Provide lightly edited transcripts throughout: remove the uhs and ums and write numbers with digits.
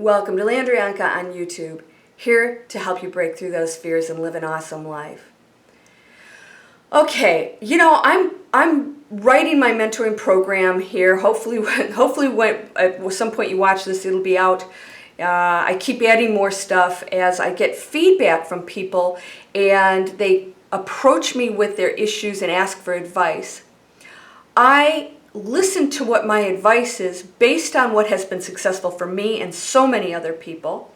Welcome to Landrianka on YouTube, here to help you break through those fears and live an awesome life. Okay, I'm writing my mentoring program here. Hopefully when at some point you watch this, it'll be out. I keep adding more stuff as I get feedback from people and they approach me with their issues and ask for advice. I listen to what my advice is based on what has been successful for me and so many other people.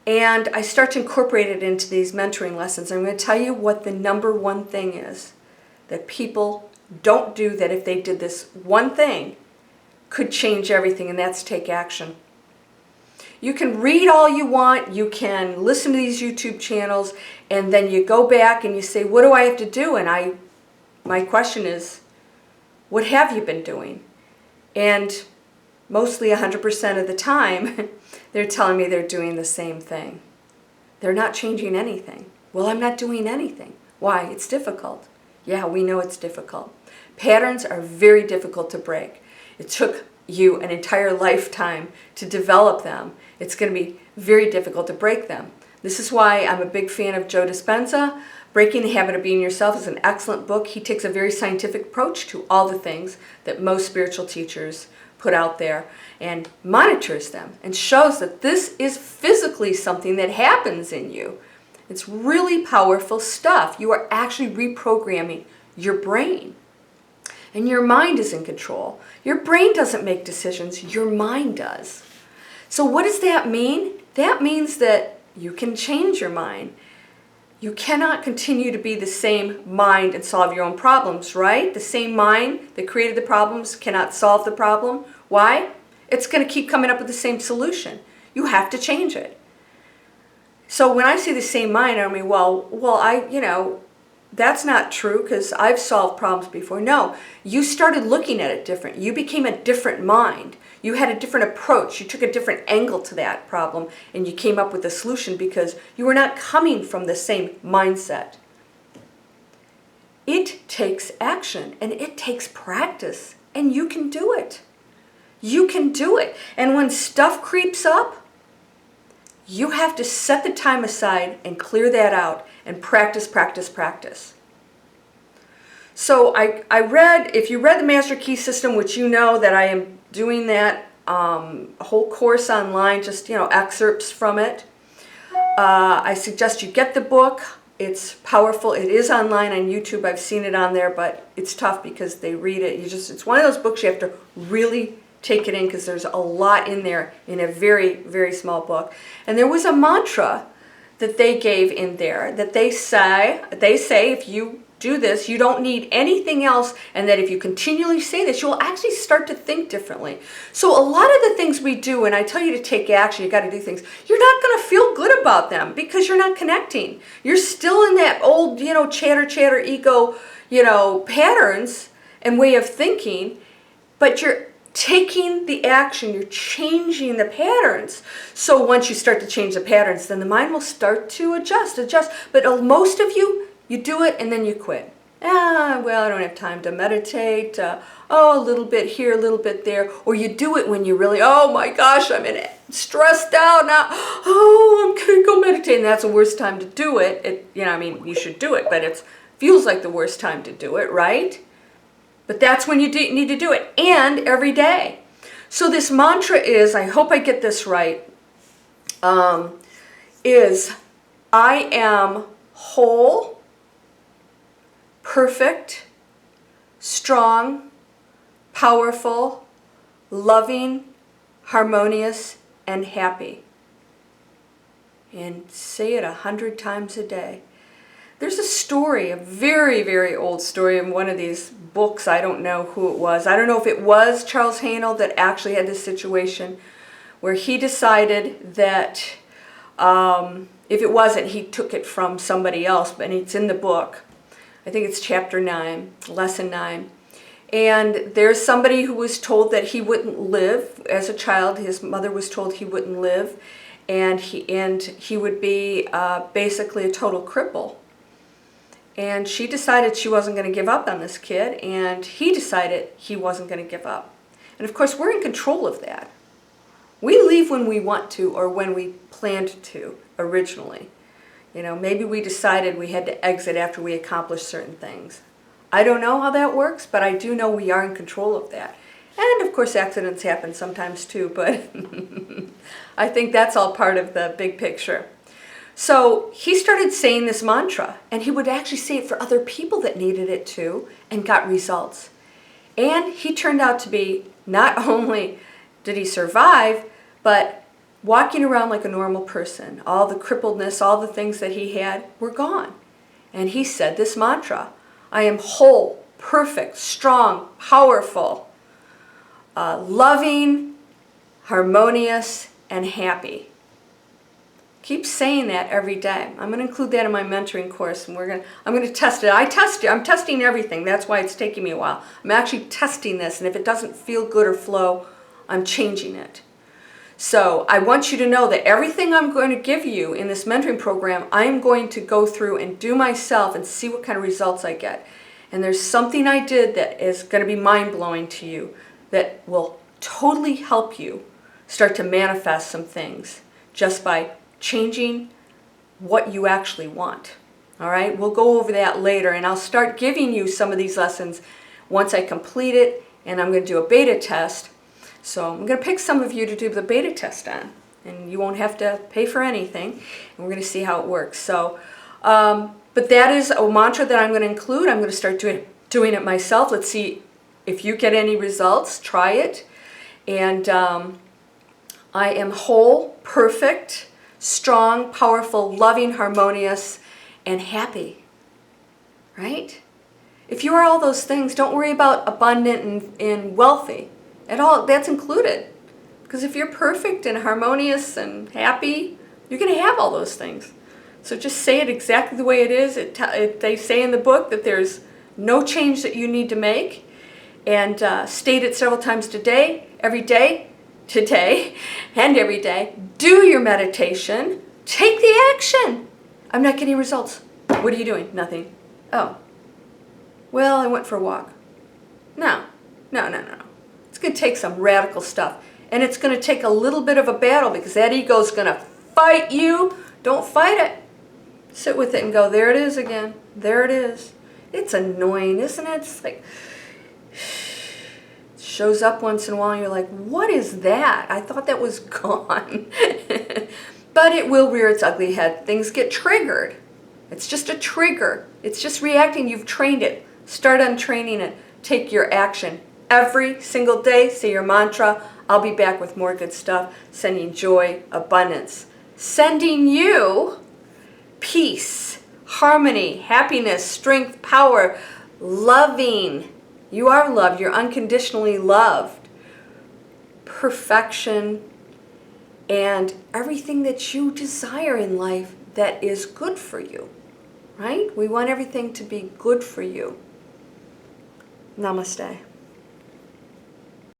And I start to incorporate it into these mentoring lessons. I'm going to tell you what the number one thing is that people don't do, that if they did this one thing could change everything, and that's take action. You can read all you want, you can listen to these YouTube channels, and then you go back and you say, what do I have to do? And my question is, what have you been doing? And mostly 100% of the time, they're telling me they're doing the same thing. They're not changing anything. Well, I'm not doing anything. Why? It's difficult. Yeah, we know it's difficult. Patterns are very difficult to break. It took you an entire lifetime to develop them. It's going to be very difficult to break them. This is why I'm a big fan of Joe Dispenza. Breaking the Habit of Being Yourself is an excellent book. He takes a very scientific approach to all the things that most spiritual teachers put out there and monitors them and shows that this is physically something that happens in you. It's really powerful stuff. You are actually reprogramming your brain. And your mind is in control. Your brain doesn't make decisions, your mind does. So what does that mean? That means that you can change your mind. You cannot continue to be the same mind and solve your own problems, right? The same mind that created the problems cannot solve the problem. Why? It's going to keep coming up with the same solution. You have to change it. So when I say the same mind, I mean, that's not true because I've solved problems before. No, you started looking at it different. You became a different mind. You had a different approach. You took a different angle to that problem and you came up with a solution because you were not coming from the same mindset. It takes action and it takes practice, and you can do it. You can do it. And when stuff creeps up, you have to set the time aside and clear that out and practice, practice, practice. So I read, if you read the Master Key System, which you know that I am doing that whole course online, just, excerpts from it. I suggest you get the book. It's powerful. It is online on YouTube. I've seen it on there, but it's tough because they read it. It's one of those books you have to really take it in because there's a lot in there in a very, very small book. And there was a mantra that they gave in there that they say if you do this, you don't need anything else, and that if you continually say this, you'll actually start to think differently. So a lot of the things we do, and I tell you to take action, you got to do things, you're not going to feel good about them because you're not connecting. You're still in that old, chatter, ego, patterns and way of thinking, but you're taking the action, you're changing the patterns. So once you start to change the patterns, then the mind will start to adjust. But most of you do it and then you quit. I don't have time to meditate. A little bit here, a little bit there. Or you do it when you really, oh my gosh, I'm stressed out now. I'm going to go meditate. And that's the worst time to do it. You should do it, but it feels like the worst time to do it, right? But that's when you need to do it, and every day. So this mantra is, I hope I get this right, is I am whole, perfect, strong, powerful, loving, harmonious, and happy. And say it 100 times a day. There's a story, a very, very old story in one of these books. I don't know who it was. I don't know if it was Charles Haanel that actually had this situation where he decided that, if it wasn't, he took it from somebody else, but it's in the book. I think it's chapter 9, lesson 9. And there's somebody who was told that he wouldn't live as a child. His mother was told he wouldn't live, and he would be basically a total cripple. And she decided she wasn't going to give up on this kid, and he decided he wasn't going to give up. And of course, we're in control of that. We leave when we want to or when we planned to originally. Maybe we decided we had to exit after we accomplished certain things. I don't know how that works, but I do know we are in control of that. And of course accidents happen sometimes too, but I think that's all part of the big picture. So he started saying this mantra, and he would actually say it for other people that needed it too, and got results. And he turned out to be, not only did he survive, but walking around like a normal person. All the crippledness, all the things that he had were gone. And he said this mantra, I am whole, perfect, strong, powerful, loving, harmonious, and happy. Keep saying that every day. I'm going to include that in my mentoring course, and I'm going to test it. I'm testing everything. That's why it's taking me a while. I'm actually testing this, and if it doesn't feel good or flow, I'm changing it. So I want you to know that everything I'm going to give you in this mentoring program, I am going to go through and do myself and see what kind of results I get. And there's something I did that is going to be mind-blowing to you that will totally help you start to manifest some things just by changing what you actually want. All right, we'll go over that later, and I'll start giving you some of these lessons once I complete it, and I'm going to do a beta test. So I'm going to pick some of you to do the beta test on, and you won't have to pay for anything, and we're going to see how it works. So, but that is a mantra that I'm going to include. I'm going to start doing it myself. Let's see if you get any results. Try it. And I am whole, perfect, strong, powerful, loving, harmonious, and happy. Right? If you are all those things, don't worry about abundant and wealthy at all. That's included. Because if you're perfect and harmonious and happy, you're going to have all those things. So just say it exactly the way it is. They say in the book that there's no change that you need to make. And state it several times today, every day, today, and every day. Do your meditation. Take the action. I'm not getting results. What are you doing? Nothing. Oh. Well, I went for a walk. No. It's going to take some radical stuff. And it's going to take a little bit of a battle because that ego's going to fight you. Don't fight it. Sit with it and go, there it is again. There it is. It's annoying, isn't it? It's like, it shows up once in a while and you're like, what is that? I thought that was gone. But it will rear its ugly head. Things get triggered. It's just a trigger. It's just reacting. You've trained it. Start untraining it. Take your action. Every single day, say your mantra. I'll be back with more good stuff. Sending joy, abundance. Sending you peace, harmony, happiness, strength, power, loving. You are loved. You're unconditionally loved. Perfection, and everything that you desire in life that is good for you. Right? We want everything to be good for you. Namaste.